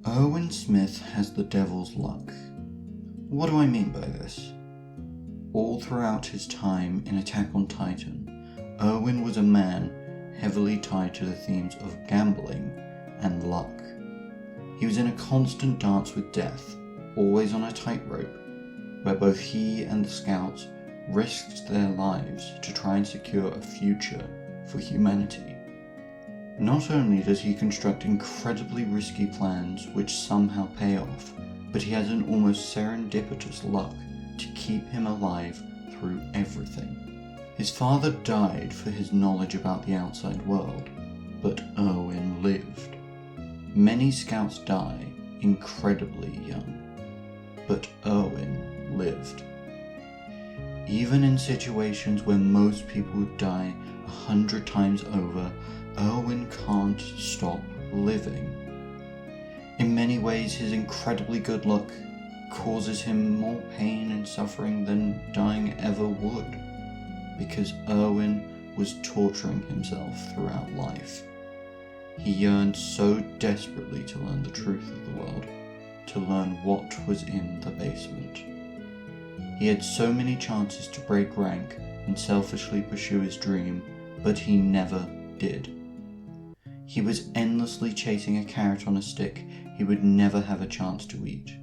Erwin Smith has the devil's luck. What do I mean by this? All throughout his time in Attack on Titan, Erwin was a man heavily tied to the themes of gambling and luck. He was in a constant dance with death, always on a tightrope, where both he and the scouts risked their lives to try and secure a future for humanity. Not only does he construct incredibly risky plans which somehow pay off, but he has an almost serendipitous luck to keep him alive through everything. His father died for his knowledge about the outside world, but Erwin lived. Many scouts die incredibly young, but Erwin lived. Even in situations where most people would die 100 times over, Erwin can't stop living. In many ways, his incredibly good luck causes him more pain and suffering than dying ever would, because Erwin was torturing himself throughout life. He yearned so desperately to learn the truth of the world, to learn what was in the basement. He had so many chances to break rank and selfishly pursue his dream, but he never did. He was endlessly chasing a carrot on a stick he would never have a chance to eat.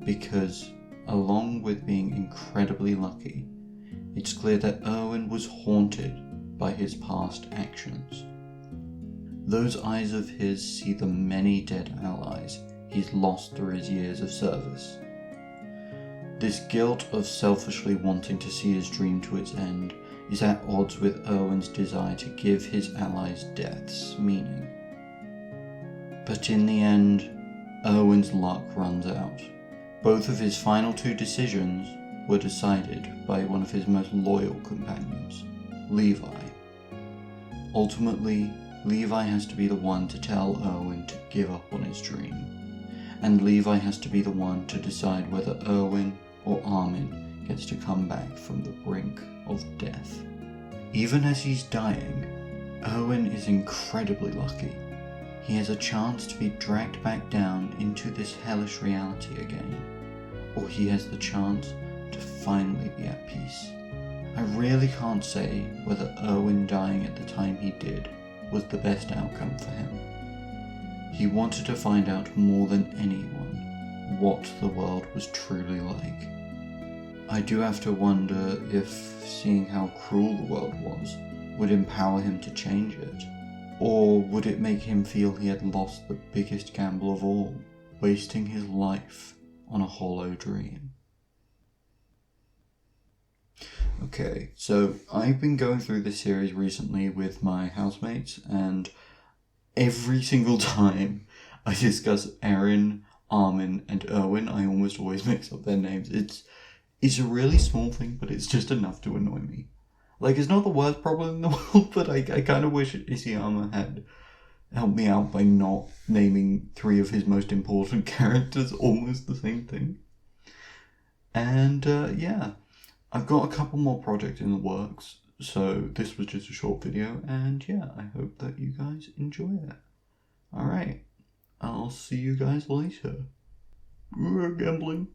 Because, along with being incredibly lucky, it's clear that Erwin was haunted by his past actions. Those eyes of his see the many dead allies he's lost through his years of service. This guilt of selfishly wanting to see his dream to its end is at odds with Erwin's desire to give his allies' deaths meaning. But in the end, Erwin's luck runs out. Both of his final two decisions were decided by one of his most loyal companions, Levi. Ultimately, Levi has to be the one to tell Erwin to give up on his dream, and Levi has to be the one to decide whether Erwin or Armin gets to come back from the brink of death. Even as he's dying, Erwin is incredibly lucky. He has a chance to be dragged back down into this hellish reality again, or he has the chance to finally be at peace. I really can't say whether Erwin dying at the time he did was the best outcome for him. He wanted to find out more than anyone what the world was truly like. I do have to wonder if seeing how cruel the world was would empower him to change it, or would it make him feel he had lost the biggest gamble of all, wasting his life on a hollow dream. Okay, so I've been going through this series recently with my housemates, and every single time I discuss Aaron, Armin, and Erwin, I almost always mix up their names. It's a really small thing, but it's just enough to annoy me. Like, it's not the worst problem in the world, but I kind of wish Isayama had helped me out by not naming three of his most important characters almost the same thing. And, yeah, I've got a couple more projects in the works, so this was just a short video, and yeah, I hope that you guys enjoy it. Alright, I'll see you guys later. Gambling.